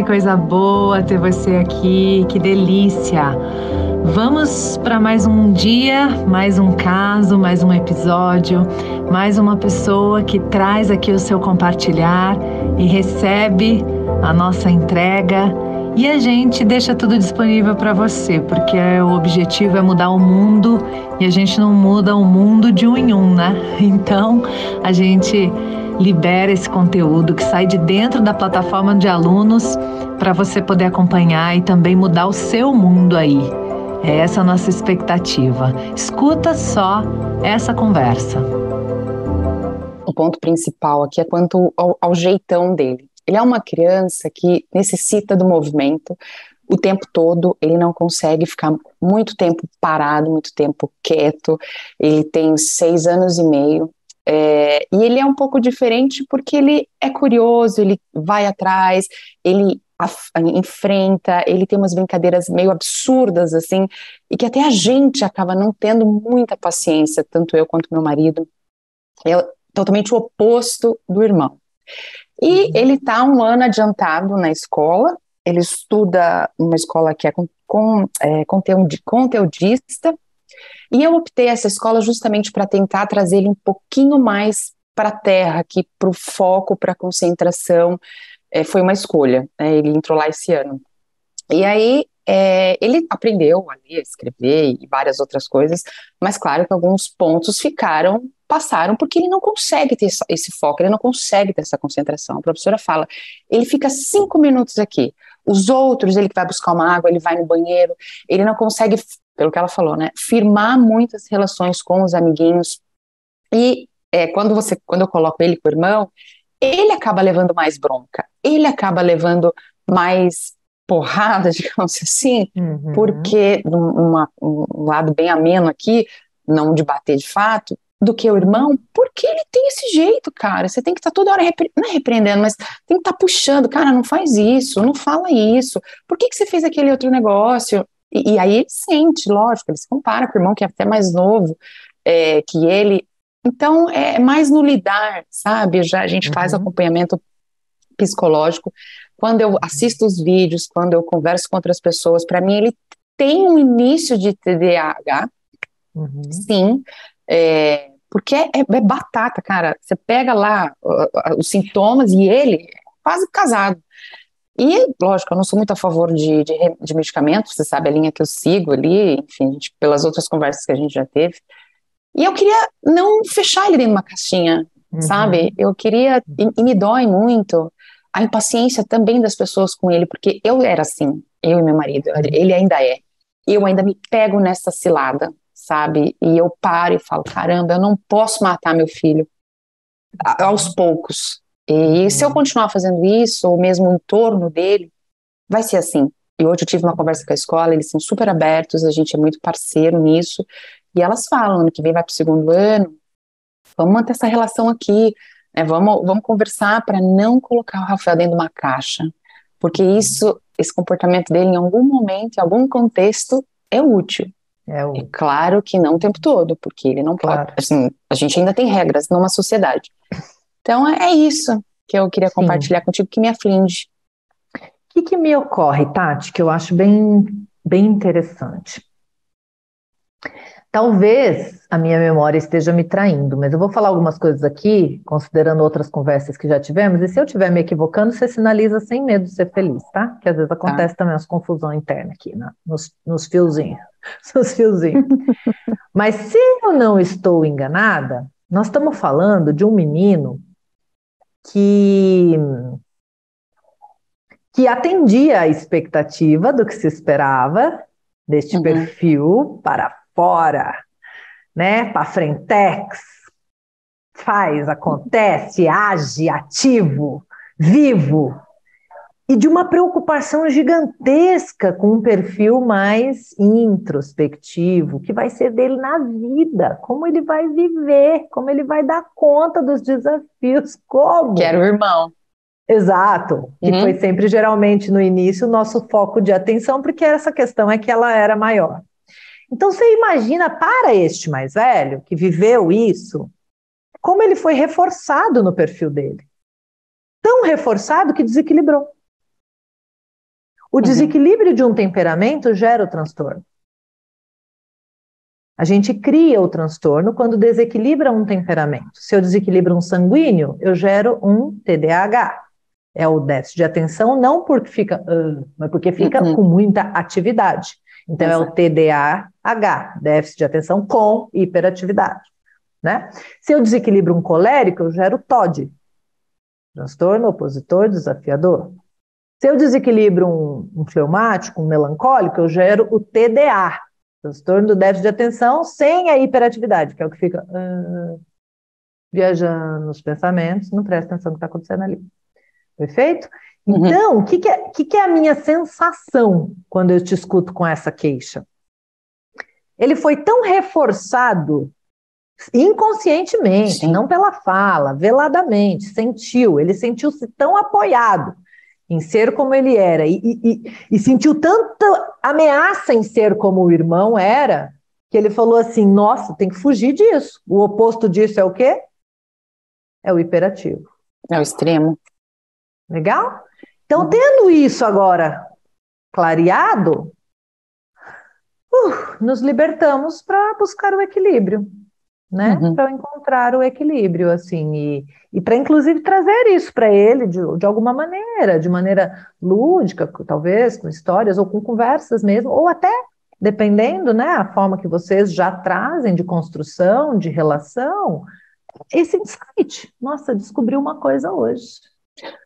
Coisa boa ter você aqui, que delícia! Vamos para mais um dia, mais um caso, mais um episódio, mais uma pessoa que traz aqui o seu compartilhar e recebe a nossa entrega e a gente deixa tudo disponível para você, porque o objetivo é mudar o mundo e a gente não muda o mundo de um em um, né? Então a gente libera esse conteúdo que sai de dentro da plataforma de alunos para você poder acompanhar e também mudar o seu mundo aí. É essa a nossa expectativa. Escuta só essa conversa. O ponto principal aqui é quanto ao jeitão dele. Ele é uma criança que necessita do movimento o tempo todo, ele não consegue ficar muito tempo parado, muito tempo quieto. Ele tem 6 anos e meio. E ele é um pouco diferente porque ele é curioso, ele vai atrás, ele enfrenta, ele tem umas brincadeiras meio absurdas, assim, e que até a gente acaba não tendo muita paciência, tanto eu quanto meu marido. É totalmente o oposto do irmão. E ele está um ano adiantado na escola, ele estuda numa escola que é conteudista, e eu optei essa escola justamente para tentar trazer ele um pouquinho mais para a terra, aqui para o foco, para a concentração. Foi uma escolha, né? Ele entrou lá esse ano. E aí ele aprendeu a ler, a escrever e várias outras coisas, mas claro que alguns pontos passaram, porque ele não consegue ter esse foco, ele não consegue ter essa concentração. A professora fala, ele fica 5 minutos aqui, os outros, ele vai buscar uma água, ele vai no banheiro, ele não consegue, pelo que ela falou, né, firmar muitas relações com os amiguinhos. E quando eu coloco ele com o irmão, ele acaba levando mais bronca, ele acaba levando mais porrada, digamos assim, porque um lado bem ameno aqui, não de bater de fato, do que o irmão, porque ele tem esse jeito, cara. Você tem que estar toda hora, não é repreendendo, mas tem que estar puxando, cara, não faz isso, não fala isso, por que você fez aquele outro negócio? E aí ele sente, lógico, ele se compara com o irmão que é até mais novo que ele. Então é mais no lidar, sabe? A gente faz acompanhamento psicológico. Quando eu assisto os vídeos, quando eu converso com outras pessoas, para mim ele tem um início de TDAH, sim, porque é batata, cara. Você pega lá os sintomas e ele é quase casado. E, lógico, eu não sou muito a favor de medicamentos, você sabe a linha que eu sigo ali, enfim, pelas outras conversas que a gente já teve. E eu queria não fechar ele dentro de uma caixinha, sabe? Eu queria, e me dói muito a impaciência também das pessoas com ele, porque eu era assim, eu e meu marido, ele ainda é. E eu ainda me pego nessa cilada, sabe? E eu paro e falo, caramba, eu não posso matar meu filho aos poucos. E se eu continuar fazendo isso, ou mesmo em torno dele, vai ser assim. E hoje eu tive uma conversa com a escola, eles são super abertos, a gente é muito parceiro nisso, e elas falam, ano que vem vai para o segundo ano, vamos manter essa relação aqui, né, vamos conversar para não colocar o Rafael dentro de uma caixa, porque esse comportamento dele em algum momento, em algum contexto, é útil. É claro que não o tempo todo, porque ele não pode, assim, a gente ainda tem regras numa sociedade. Então é isso que eu queria compartilhar contigo, que me aflige. O que me ocorre, Tati, que eu acho bem, bem interessante? Talvez a minha memória esteja me traindo, mas eu vou falar algumas coisas aqui, considerando outras conversas que já tivemos, e se eu estiver me equivocando, você sinaliza sem medo de ser feliz, tá? Que às vezes acontece também umas confusões internas aqui, né? Nos fiozinhos. Nos fiozinhos. Mas se eu não estou enganada, nós estamos falando de um menino que atendia a expectativa do que se esperava deste perfil para fora, né? Para frentex, faz, acontece, age, ativo, vivo, e de uma preocupação gigantesca com um perfil mais introspectivo, que vai ser dele na vida, como ele vai viver, como ele vai dar conta dos desafios, como. Quero o irmão. Exato, que foi sempre geralmente no início o nosso foco de atenção, porque essa questão é que ela era maior. Então você imagina para este mais velho, que viveu isso, como ele foi reforçado no perfil dele. Tão reforçado que desequilibrou. O desequilíbrio de um temperamento gera o transtorno. A gente cria o transtorno quando desequilibra um temperamento. Se eu desequilibro um sanguíneo, eu gero um TDAH. É o déficit de atenção, não porque fica, mas porque fica com muita atividade. Então, é o TDAH, déficit de atenção com hiperatividade, né? Se eu desequilibro um colérico, eu gero TOD, transtorno opositor desafiador. Se eu desequilibro um fleumático, um melancólico, eu gero o TDA, transtorno do déficit de atenção sem a hiperatividade, que é o que fica viajando nos pensamentos, não presta atenção no que está acontecendo ali. Perfeito? Então, o que é a minha sensação quando eu te escuto com essa queixa? Ele foi tão reforçado inconscientemente, não pela fala, veladamente, ele sentiu-se tão apoiado em ser como ele era e sentiu tanta ameaça em ser como o irmão era, que ele falou assim, nossa, tem que fugir disso. O oposto disso é o quê? É o hiperativo. É o extremo. Legal? Então, tendo isso agora clareado, nos libertamos para buscar o equilíbrio, né? Para encontrar o equilíbrio, assim, e para, inclusive, trazer isso para ele de alguma maneira, de maneira lúdica, talvez, com histórias ou com conversas mesmo, ou até, dependendo, né, a forma que vocês já trazem de construção, de relação, esse insight. Nossa, descobri uma coisa hoje.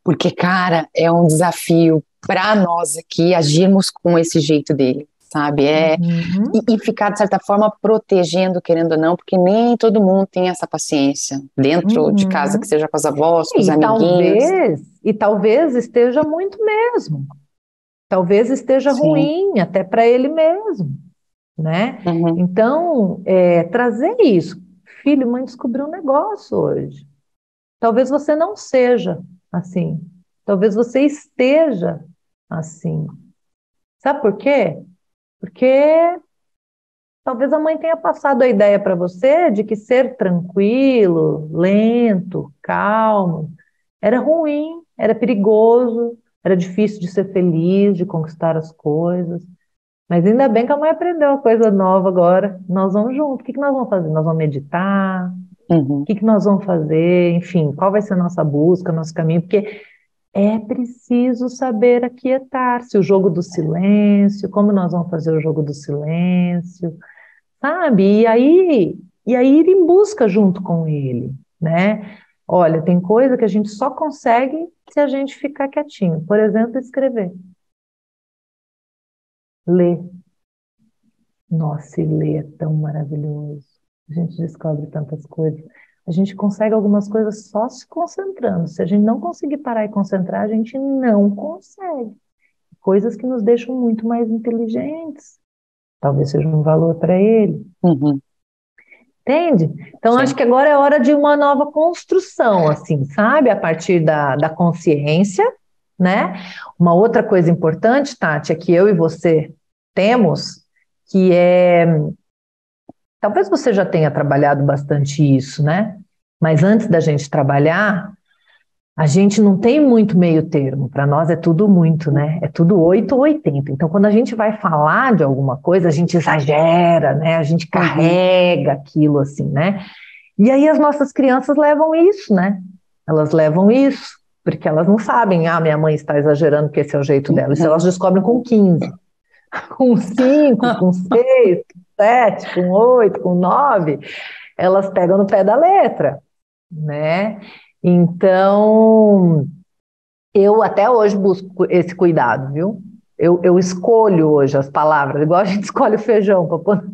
Porque, cara, é um desafio para nós aqui agirmos com esse jeito dele, sabe? E ficar, de certa forma, protegendo, querendo ou não, porque nem todo mundo tem essa paciência dentro de casa, que seja com as avós, com os amiguinhos. E talvez esteja muito mesmo. Talvez esteja ruim, até para ele mesmo, né? Então, trazer isso. Filho, mãe descobriu um negócio hoje. Talvez você não seja assim. Talvez você esteja assim. Sabe por quê? Porque talvez a mãe tenha passado a ideia para você de que ser tranquilo, lento, calmo, era ruim, era perigoso, era difícil de ser feliz, de conquistar as coisas. Mas ainda bem que a mãe aprendeu uma coisa nova agora. Nós vamos juntos. O que nós vamos fazer? Nós vamos meditar? O que nós vamos fazer? Enfim, qual vai ser a nossa busca, nosso caminho? Porque é preciso saber aquietar-se. O jogo do silêncio, como nós vamos fazer o jogo do silêncio, sabe? E aí ir em busca junto com ele, né? Olha, tem coisa que a gente só consegue se a gente ficar quietinho. Por exemplo, escrever. Ler. Nossa, e ler é tão maravilhoso. A gente descobre tantas coisas. A gente consegue algumas coisas só se concentrando. Se a gente não conseguir parar e concentrar, a gente não consegue. Coisas que nos deixam muito mais inteligentes. Talvez seja um valor para ele. Entende? Então, acho que agora é hora de uma nova construção, assim, sabe? A partir da consciência, né? Uma outra coisa importante, Tati, é que eu e você temos, que é... Talvez você já tenha trabalhado bastante isso, né? Mas antes da gente trabalhar, a gente não tem muito meio termo. Para nós é tudo muito, né? É tudo 8 ou 80. Então, quando a gente vai falar de alguma coisa, a gente exagera, né? A gente carrega aquilo assim, né? E aí as nossas crianças levam isso, né? Elas levam isso, porque elas não sabem, minha mãe está exagerando porque esse é o jeito dela. Isso elas descobrem com 15, com 5, com 6, com 7, com 8, com 9, elas pegam no pé da letra, né? Então, eu até hoje busco esse cuidado, viu? Eu escolho hoje as palavras, igual a gente escolhe o feijão para pôr.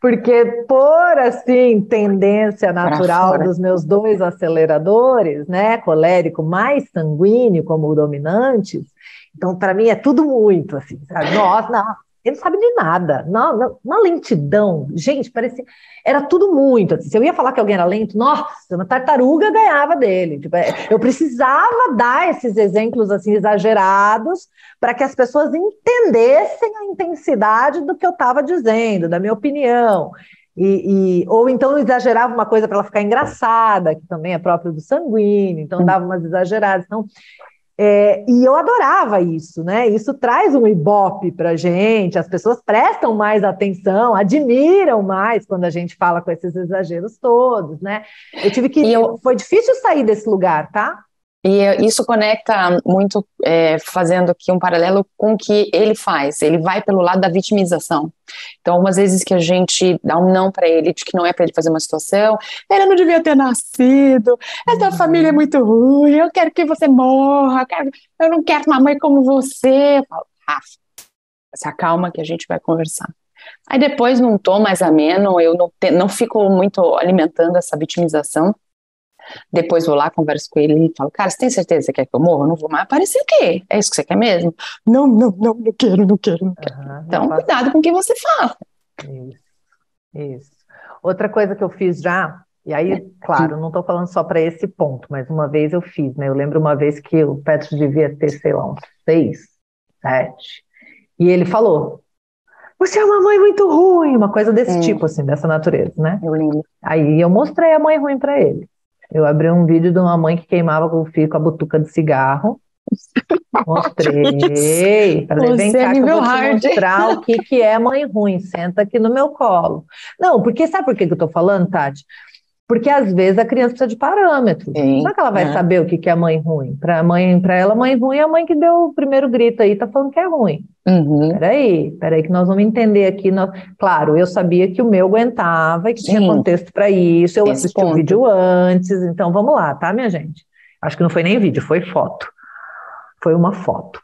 Porque por, assim, tendência natural dos meus 2 aceleradores, né, colérico mais sanguíneo como dominantes, então para mim é tudo muito, assim, sabe? Nossa, não, ele não sabe de nada, uma lentidão, gente, parecia, era tudo muito, assim, se eu ia falar que alguém era lento, nossa, uma tartaruga ganhava dele, tipo, eu precisava dar esses exemplos, assim, exagerados, para que as pessoas entendessem a intensidade do que eu estava dizendo, da minha opinião, ou então eu exagerava uma coisa para ela ficar engraçada, que também é próprio do sanguíneo, então dava umas exageradas, então E eu adorava isso, né? Isso traz um ibope pra gente, as pessoas prestam mais atenção, admiram mais quando a gente fala com esses exageros todos, né? Foi difícil sair desse lugar, tá? E isso conecta muito, fazendo aqui um paralelo com o que ele faz. Ele vai pelo lado da vitimização. Então, algumas vezes que a gente dá um não para ele, de que não é para ele fazer uma situação, ele não devia ter nascido, essa família é muito ruim, eu quero que você morra, eu não quero uma mãe como você. Eu falo, Rafa, se acalma que a gente vai conversar. Aí depois, num tom mais ameno, eu não fico muito alimentando essa vitimização. Depois vou lá, converso com ele e falo, cara, você tem certeza que você quer que eu morra? Eu não vou mais aparecer o quê? É isso que você quer mesmo? Não, não quero. Então, cuidado com o que você fala. Isso. Outra coisa que eu fiz já, e aí, claro, não estou falando só para esse ponto, mas uma vez eu fiz, né? Eu lembro uma vez que o Petro devia ter, sei lá, uns 6, 7, e ele falou, você é uma mãe muito ruim, uma coisa desse tipo, assim, dessa natureza, né? Eu lembro. Aí eu mostrei a mãe ruim para ele. Eu abri um vídeo de uma mãe que queimava com o filho com a butuca de cigarro. Mostrei. Falei, vem cá que eu vou te mostrar o que é mãe ruim. Senta aqui no meu colo. Não, porque sabe por que eu tô falando, Tati? Porque às vezes a criança precisa de parâmetro. Como é que ela vai saber o que é mãe ruim? Para ela, mãe ruim é a mãe que deu o primeiro grito aí, tá falando que é ruim. Peraí que nós vamos entender aqui. Claro, eu sabia que o meu aguentava e que tinha contexto para isso. Eu assisti o vídeo antes, então vamos lá, tá, minha gente? Acho que não foi nem vídeo, foi foto. Foi uma foto.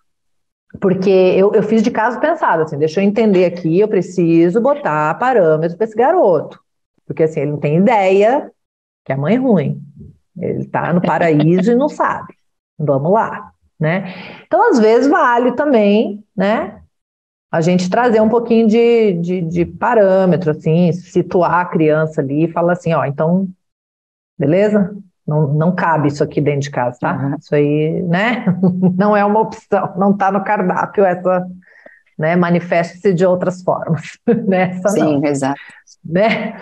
Porque eu fiz de caso pensado, assim, deixa eu entender aqui, eu preciso botar parâmetros para esse garoto. Porque assim, ele não tem ideia que é mãe ruim. Ele está no paraíso e não sabe. Vamos lá, né? Então, às vezes, vale também, né? A gente trazer um pouquinho de parâmetro, assim, situar a criança ali e falar assim, ó, então, beleza? Não cabe isso aqui dentro de casa, tá? Isso aí, né? Não é uma opção, não está no cardápio essa, né? Manifeste-se de outras formas, né? Sim, exato. Né?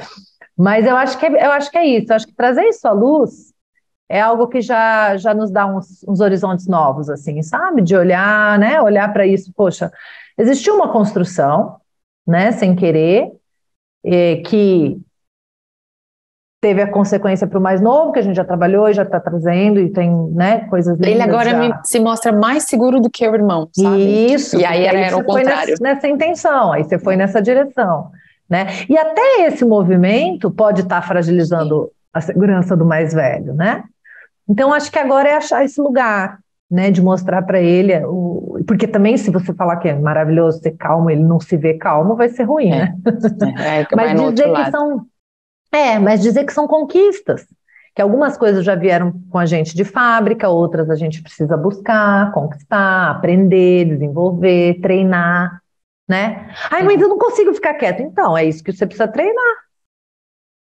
Mas eu acho que é isso, eu acho que trazer isso à luz é algo que já nos dá uns horizontes novos, assim, sabe? De olhar, né? Olhar para isso, poxa, existiu uma construção, né? Sem querer, que teve a consequência para o mais novo, que a gente já trabalhou e já está trazendo, e tem, né, coisas lindas. Ele agora se mostra mais seguro do que o irmão, sabe? Isso. E aí era o contrário. Nessa intenção, aí você foi nessa direção. Né? E até esse movimento pode estar fragilizando a segurança do mais velho, né? Então, acho que agora é achar esse lugar, né? De mostrar para ele, porque também se você falar que é maravilhoso ser calmo, ele não se vê calmo, vai ser ruim, né? Mas dizer que são conquistas, que algumas coisas já vieram com a gente de fábrica, outras a gente precisa buscar, conquistar, aprender, desenvolver, treinar, né? Ai, mas eu não consigo ficar quieto. Então, é isso que você precisa treinar,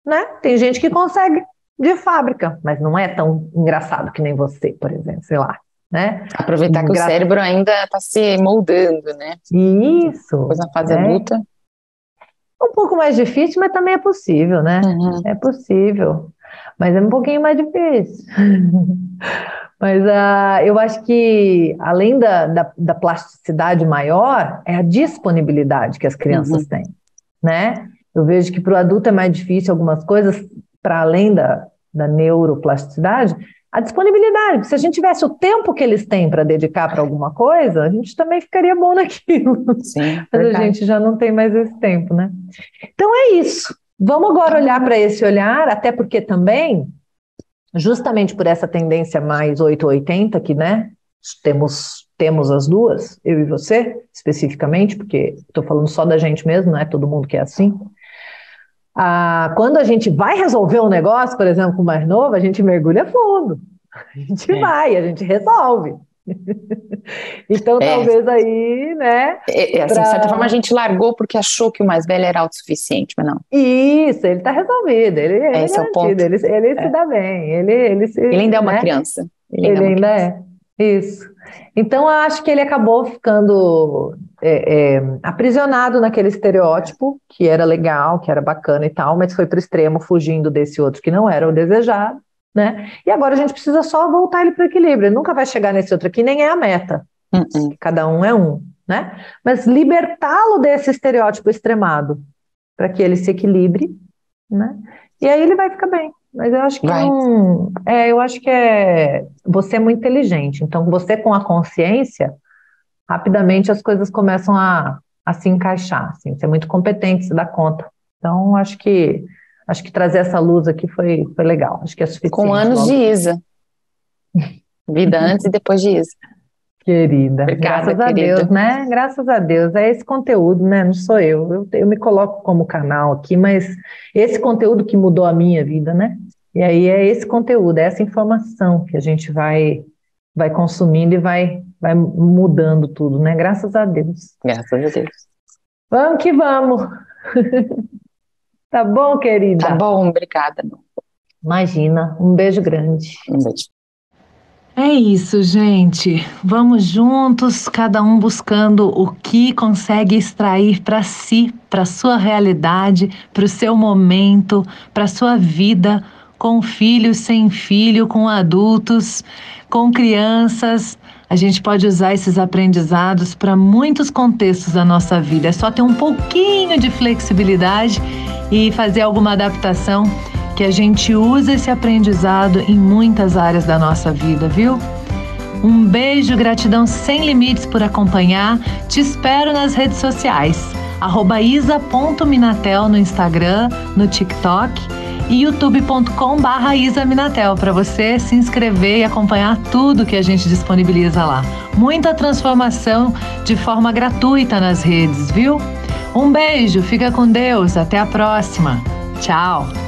né? Tem gente que consegue de fábrica, mas não é tão engraçado que nem você, por exemplo, sei lá, né? Aproveitar que o cérebro ainda está se moldando, né? Isso. Depois na fase adulta. Um pouco mais difícil, mas também é possível, né? É possível, mas é um pouquinho mais difícil. Mas eu acho que, além da plasticidade maior, é a disponibilidade que as crianças têm, né? Eu vejo que para o adulto é mais difícil algumas coisas, para além da neuroplasticidade, a disponibilidade. Se a gente tivesse o tempo que eles têm para dedicar para alguma coisa, a gente também ficaria bom naquilo. Sim, mas a gente já não tem mais esse tempo, né? Então é isso. Vamos agora olhar para esse olhar, até porque também, justamente por essa tendência mais 880, que, né, temos as duas, eu e você, especificamente, porque estou falando só da gente mesmo, não é todo mundo que é assim. Quando a gente vai resolver um negócio, por exemplo, com o mais novo, a gente mergulha fundo. A gente a gente resolve. Então, talvez aí, né? De certa forma, a gente largou porque achou que o mais velho era autossuficiente, mas não. Isso, ele está resolvido, ele esse é o ponto. Ele se dá bem, ele ainda é uma criança. Ele ainda é. Isso. Então, eu acho que ele acabou ficando aprisionado naquele estereótipo, que era legal, que era bacana e tal, mas foi para o extremo, fugindo desse outro que não era o desejado, né? E agora a gente precisa só voltar ele para o equilíbrio. Ele nunca vai chegar nesse outro aqui, nem é a meta. Cada um é um, né? Mas libertá-lo desse estereótipo extremado, para que ele se equilibre, né? E aí ele vai ficar bem. Mas eu acho que não. Eu acho que você é muito inteligente. Então, você com a consciência, rapidamente as coisas começam a se encaixar. Assim. Você é muito competente, você dá conta. Então, acho que trazer essa luz aqui foi legal. Acho que é suficiente. Com anos de Isa. Vida antes e depois de Isa. Querida, Obrigada, graças a Deus, né? Graças a Deus, é esse conteúdo, né? Não sou eu. Eu me coloco como canal aqui, mas esse conteúdo que mudou a minha vida, né? E aí é esse conteúdo, é essa informação que a gente vai consumindo e vai mudando tudo, né? Graças a Deus. Graças a Deus. Vamos que vamos. Tá bom, querida? Tá bom, obrigada. Imagina, um beijo grande. Um beijo. É isso, gente. Vamos juntos, cada um buscando o que consegue extrair para si, para sua realidade, para o seu momento, para sua vida, com filhos, sem filho, com adultos, com crianças. A gente pode usar esses aprendizados para muitos contextos da nossa vida. É só ter um pouquinho de flexibilidade e fazer alguma adaptação, que a gente usa esse aprendizado em muitas áreas da nossa vida, viu? Um beijo, gratidão sem limites por acompanhar. Te espero nas redes sociais. @isa.minatel no Instagram, no TikTok e youtube.com/isaminatel para você se inscrever e acompanhar tudo que a gente disponibiliza lá. Muita transformação de forma gratuita nas redes, viu? Um beijo, fica com Deus, até a próxima. Tchau!